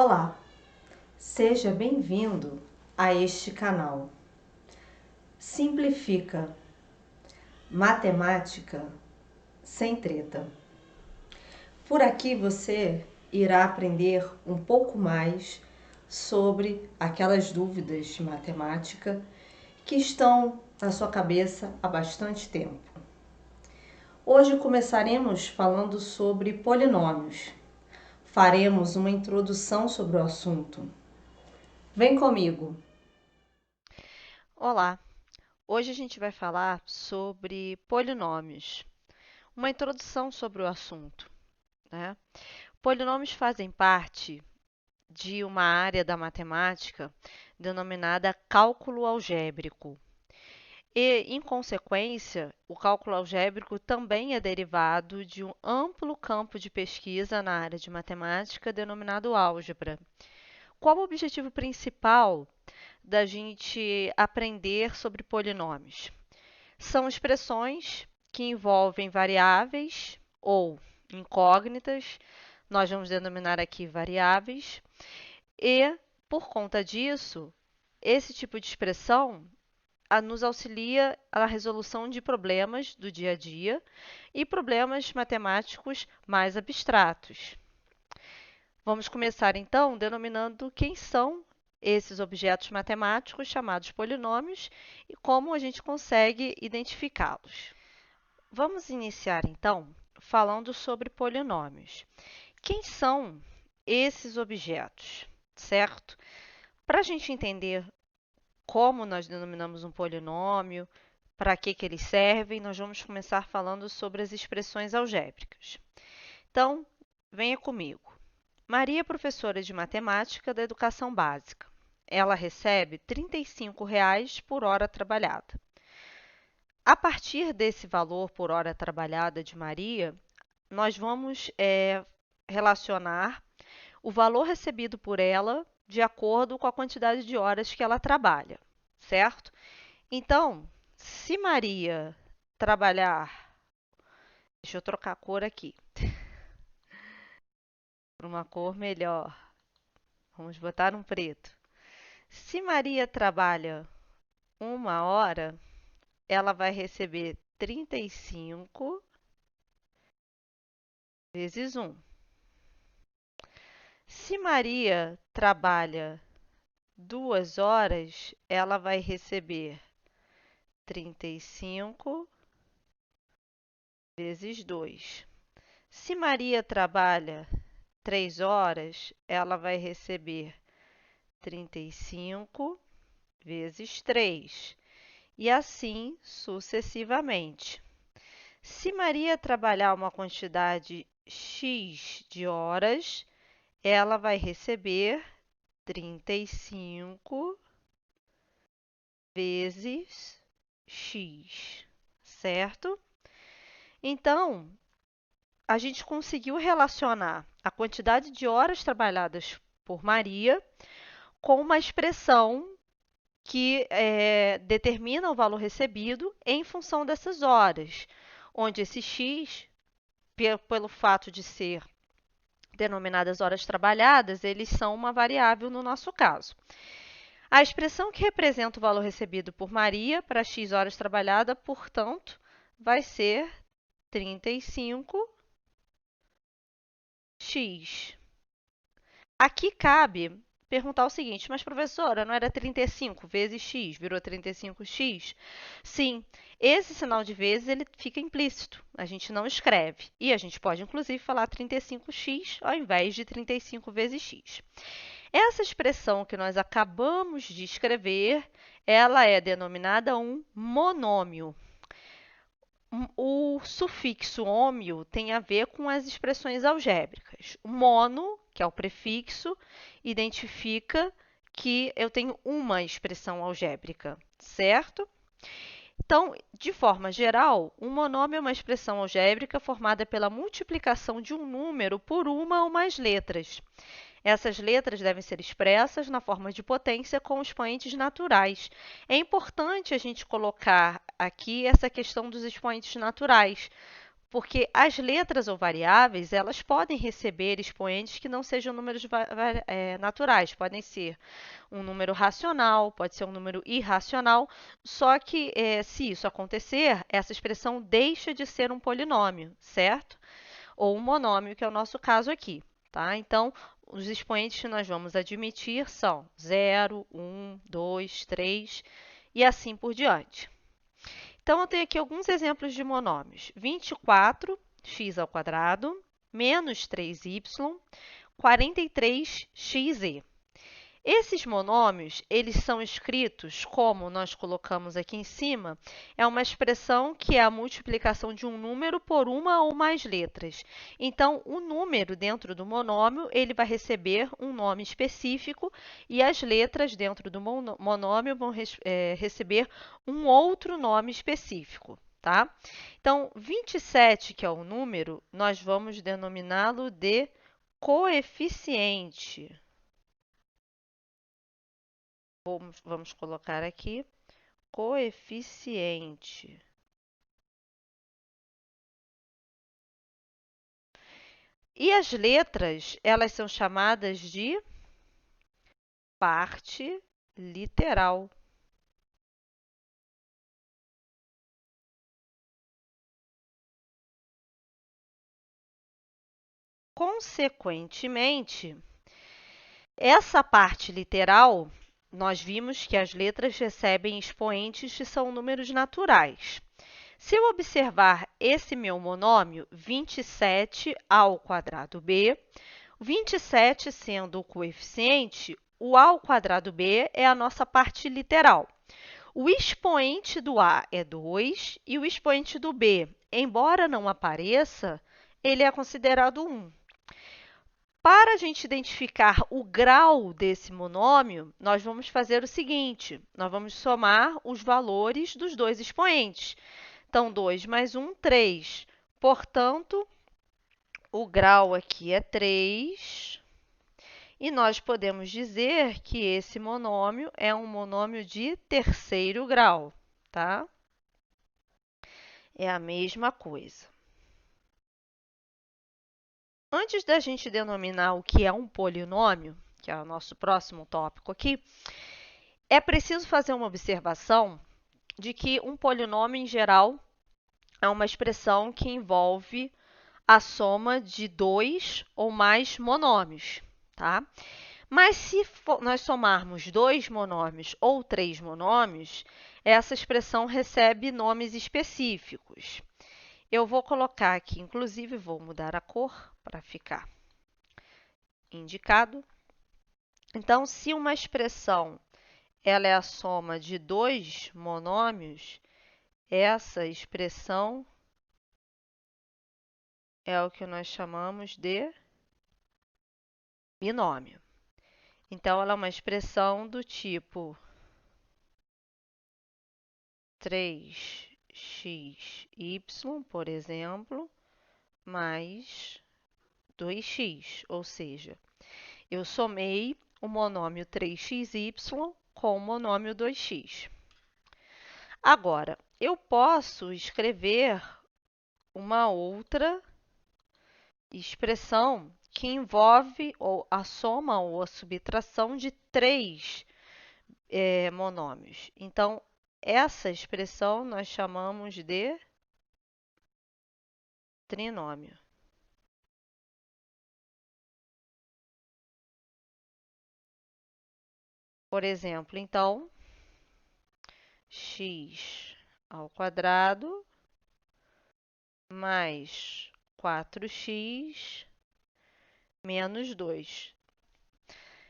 Olá, seja bem-vindo a este canal. Simplifica matemática sem treta. Por aqui você irá aprender um pouco mais sobre aquelas dúvidas de matemática que estão na sua cabeça há bastante tempo. Hoje começaremos falando sobre polinômios. Faremos uma introdução sobre o assunto. Vem comigo! Olá! Hoje a gente vai falar sobre polinômios, uma introdução sobre o assunto, né? Polinômios fazem parte de uma área da matemática denominada cálculo algébrico. E, em consequência, o cálculo algébrico também é derivado de um amplo campo de pesquisa na área de matemática denominado álgebra. Qual o objetivo principal da gente aprender sobre polinômios? São expressões que envolvem variáveis ou incógnitas, nós vamos denominar aqui variáveis, e, por conta disso, esse tipo de expressão nos auxilia na resolução de problemas do dia a dia e problemas matemáticos mais abstratos. Vamos começar então denominando quem são esses objetos matemáticos chamados polinômios e como a gente consegue identificá-los. Vamos iniciar então falando sobre polinômios. Quem são esses objetos, certo? Para a gente entender como nós denominamos um polinômio, para que eles servem, nós vamos começar falando sobre as expressões algébricas. Então, venha comigo. Maria é professora de matemática da educação básica. Ela recebe R$ 35 por hora trabalhada. A partir desse valor por hora trabalhada de Maria, nós vamos relacionar o valor recebido por ela de acordo com a quantidade de horas que ela trabalha, certo? Então, se Maria trabalhar, deixa eu trocar a cor aqui, para uma cor melhor. Vamos botar um preto. Se Maria trabalha 1 hora, ela vai receber 35 vezes 1. Se Maria trabalha 2 horas, ela vai receber 35 vezes 2. Se Maria trabalha 3 horas, ela vai receber 35 vezes 3. E assim sucessivamente. Se Maria trabalhar uma quantidade X de horas, ela vai receber 35 vezes X, certo? Então, a gente conseguiu relacionar a quantidade de horas trabalhadas por Maria com uma expressão que determina o valor recebido em função dessas horas, onde esse x, pelo fato de ser denominadas horas trabalhadas, eles são uma variável no nosso caso. A expressão que representa o valor recebido por Maria para x horas trabalhadas, portanto, vai ser 35x. Aqui cabe perguntar o seguinte, mas professora, não era 35 vezes x, virou 35x? Sim, esse sinal de vezes ele fica implícito, a gente não escreve. E a gente pode, inclusive, falar 35x ao invés de 35 vezes x. Essa expressão que nós acabamos de escrever, ela é denominada um monômio. O sufixo ômio tem a ver com as expressões algébricas. O mono, que é o prefixo, identifica que eu tenho uma expressão algébrica, certo? Então, de forma geral, um monômio é uma expressão algébrica formada pela multiplicação de um número por uma ou mais letras. Essas letras devem ser expressas na forma de potência com expoentes naturais. É importante a gente colocar aqui essa questão dos expoentes naturais, Porque as letras ou variáveis, elas podem receber expoentes que não sejam números naturais, podem ser um número racional, pode ser um número irracional, só que se isso acontecer, essa expressão deixa de ser um polinômio, certo? Ou um monômio, que é o nosso caso aqui, tá? Então, os expoentes que nós vamos admitir são 0, 1, 2, 3 e assim por diante. Então, eu tenho aqui alguns exemplos de monômios. 24x² menos 3y, 43xe. Esses monômios, eles são escritos como nós colocamos aqui em cima, é uma expressão que é a multiplicação de um número por uma ou mais letras. Então, o número dentro do monômio, ele vai receber um nome específico e as letras dentro do monômio vão receber um outro nome específico, tá? Então, 27, que é o número, nós vamos denominá-lo de coeficiente. Vamos colocar aqui coeficiente. E as letras, elas são chamadas de parte literal. Consequentemente, essa parte literal, nós vimos que as letras recebem expoentes que são números naturais. Se eu observar esse meu monômio, 27a²b, 27 sendo o coeficiente, o a² é a nossa parte literal. O expoente do a é 2 e o expoente do b, embora não apareça, ele é considerado 1. Para a gente identificar o grau desse monômio, nós vamos fazer o seguinte, nós vamos somar os valores dos dois expoentes. Então, 2 mais 1, 3. Portanto, o grau aqui é 3. E nós podemos dizer que esse monômio é um monômio de terceiro grau, tá? É a mesma coisa. Antes da gente denominar o que é um polinômio, que é o nosso próximo tópico aqui, é preciso fazer uma observação de que um polinômio, em geral, é uma expressão que envolve a soma de dois ou mais monômios, tá? Mas se nós somarmos dois monômios ou três monômios, essa expressão recebe nomes específicos. Eu vou colocar aqui, inclusive, vou mudar a cor para ficar indicado. Então, se uma expressão ela é a soma de dois monômios, essa expressão é o que nós chamamos de binômio. Então, ela é uma expressão do tipo 3xy, por exemplo, mais 2x, ou seja, eu somei o monômio 3xy com o monômio 2x. Agora, eu posso escrever uma outra expressão que envolve a soma ou a subtração de três monômios. Então, essa expressão nós chamamos de trinômio. Por exemplo, então, x² mais 4x menos 2.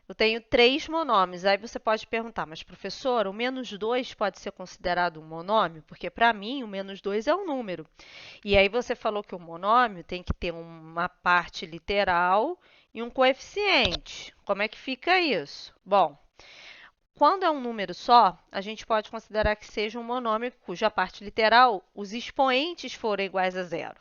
Eu tenho três monômios. Aí você pode perguntar, mas professor, o menos 2 pode ser considerado um monômio? Porque para mim o menos 2 é um número. E aí você falou que o monômio tem que ter uma parte literal e um coeficiente. Como é que fica isso? Bom, quando é um número só, a gente pode considerar que seja um monômio cuja parte literal, os expoentes forem iguais a zero.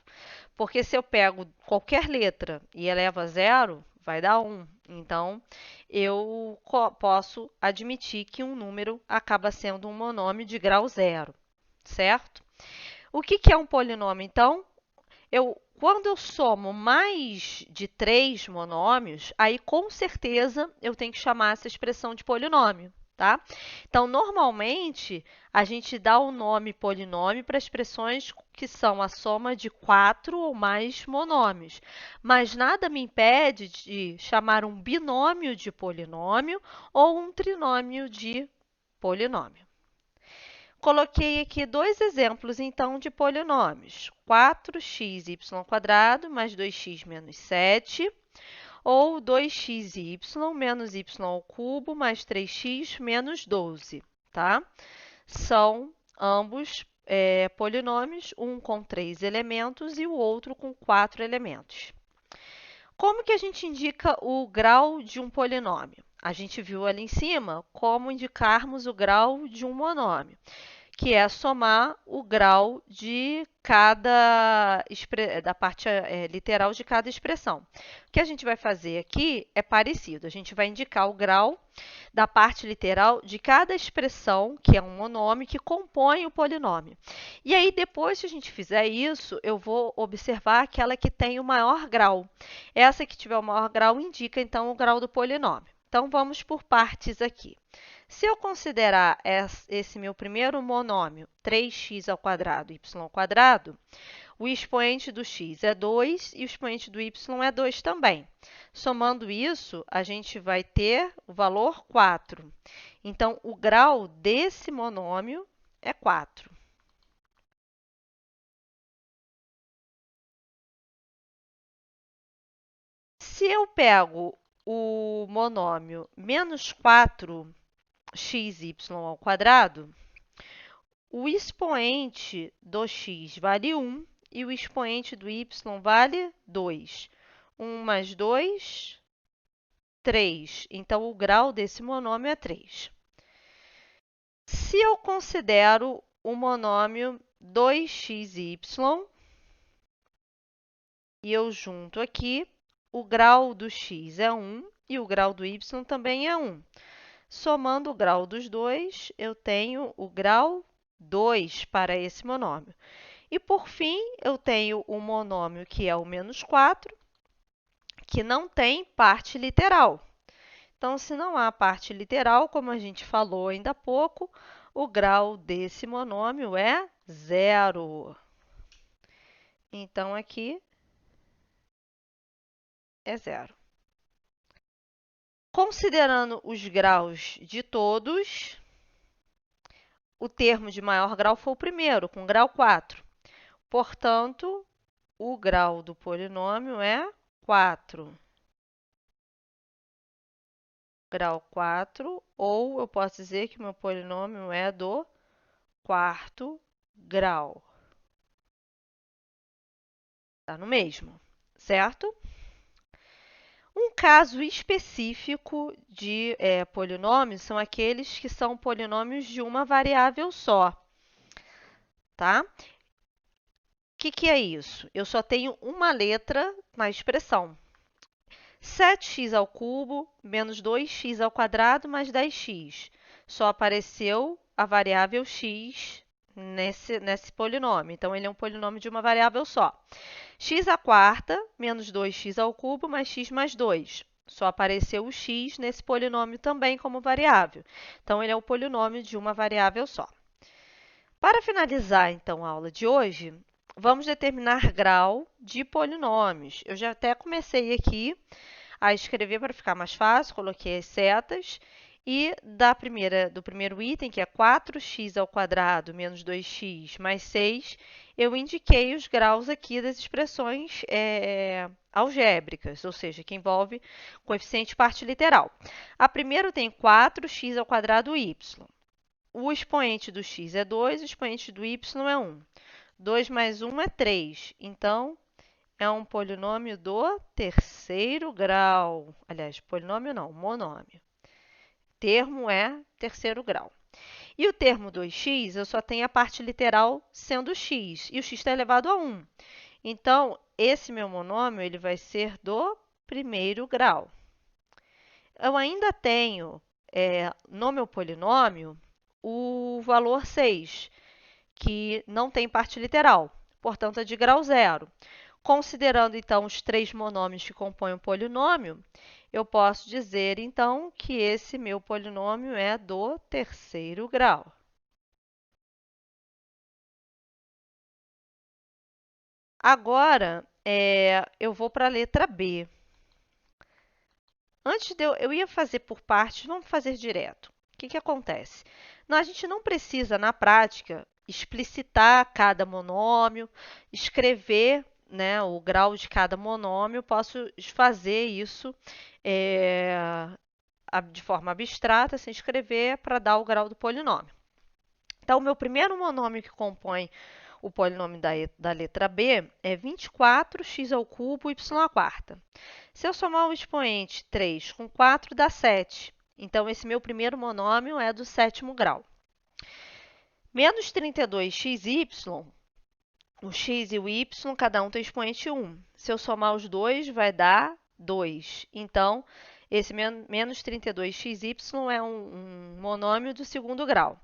Porque se eu pego qualquer letra e elevo a zero, vai dar 1. Então, eu posso admitir que um número acaba sendo um monômio de grau zero, certo? O que é um polinômio, então? Quando eu somo mais de 3 monômios, aí com certeza eu tenho que chamar essa expressão de polinômio, tá? Então, normalmente, a gente dá o nome polinômio para expressões que são a soma de 4 ou mais monômios. Mas nada me impede de chamar um binômio de polinômio ou um trinômio de polinômio. Coloquei aqui dois exemplos, então, de polinômios. 4xy² mais 2x menos 7, ou 2xy menos y² mais 3x menos 12, tá? São ambos polinômios, um com 3 elementos e o outro com 4 elementos. Como que a gente indica o grau de um polinômio? A gente viu ali em cima como indicarmos o grau de um monômio, que é somar o grau de da parte literal de cada expressão. O que a gente vai fazer aqui é parecido. A gente vai indicar o grau da parte literal de cada expressão, que é um monômio, que compõe o polinômio. E aí, depois que a gente fizer isso, eu vou observar aquela que tem o maior grau. Essa que tiver o maior grau indica, então, o grau do polinômio. Então, vamos por partes aqui. Se eu considerar esse meu primeiro monômio, 3x² y², o expoente do x é 2 e o expoente do y é 2 também. Somando isso, a gente vai ter o valor 4. Então, o grau desse monômio é 4. Se eu pego o monômio menos 4xy², o expoente do x vale 1 e o expoente do y vale 2. 1 mais 2, 3. Então, o grau desse monômio é 3. Se eu considero o monômio 2xy e eu junto aqui, o grau do x é 1 e o grau do y também é 1. Somando o grau dos dois, eu tenho o grau 2 para esse monômio. E, por fim, eu tenho o monômio que é o menos 4, que não tem parte literal. Então, se não há parte literal, como a gente falou ainda há pouco, o grau desse monômio é 0. Então, aqui é 0. Considerando os graus de todos, o termo de maior grau foi o primeiro, com grau 4. Portanto, o grau do polinômio é 4. Grau 4, ou eu posso dizer que meu polinômio é do quarto grau. Está no mesmo, certo? Um caso específico de polinômios são aqueles que são polinômios de uma variável só, tá? O que é isso? Eu só tenho uma letra na expressão. 7x² menos 2x² mais 10x. Só apareceu a variável x nesse polinômio. Então, ele é um polinômio de uma variável só. X² menos 2x³ mais x mais 2. Só apareceu o x nesse polinômio também como variável. Então, ele é um polinômio de uma variável só. Para finalizar, então, a aula de hoje, vamos determinar grau de polinômios. Eu já até comecei aqui a escrever para ficar mais fácil, coloquei as setas. E do primeiro item, que é 4x² menos 2x mais 6, eu indiquei os graus aqui das expressões algébricas, ou seja, que envolve coeficiente parte literal. A primeira tem 4x² y. O expoente do x é 2, o expoente do y é 1. 2 mais 1 é 3. Então, é um polinômio do terceiro grau. Aliás, polinômio não, monômio. Termo é terceiro grau. E o termo 2x, eu só tenho a parte literal sendo x, e o x está elevado a 1. Então, esse meu monômio ele vai ser do primeiro grau. Eu ainda tenho, no meu polinômio, o valor 6, que não tem parte literal. portanto é de grau zero. Considerando então os três monômios que compõem o polinômio, eu posso dizer então que esse meu polinômio é do terceiro grau. Agora, eu vou para a letra B. Antes eu ia fazer por partes, vamos fazer direto. O que acontece? A gente não precisa, na prática, explicitar cada monômio, escrever, né, o grau de cada monômio. Posso fazer isso de forma abstrata, sem escrever, para dar o grau do polinômio. Então, o meu primeiro monômio que compõe o polinômio da letra B é 24x ao cubo y à quarta. Se eu somar o expoente 3 com 4, dá 7. Então, esse meu primeiro monômio é do sétimo grau. Menos 32xy, o x e o y, cada um tem expoente 1. Se eu somar os dois, vai dar 2. Então, esse menos 32xy é um monômio do segundo grau.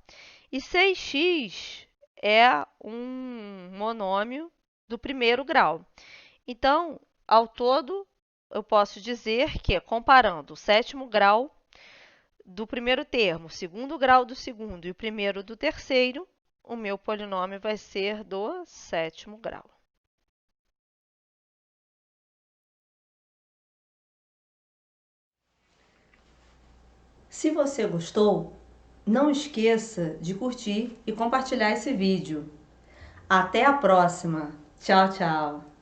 E 6x é um monômio do primeiro grau. Então, ao todo, eu posso dizer que, comparando o sétimo grau do primeiro termo, o segundo grau do segundo e o primeiro do terceiro, o meu polinômio vai ser do sétimo grau. Se você gostou, não esqueça de curtir e compartilhar esse vídeo. Até a próxima! Tchau, tchau!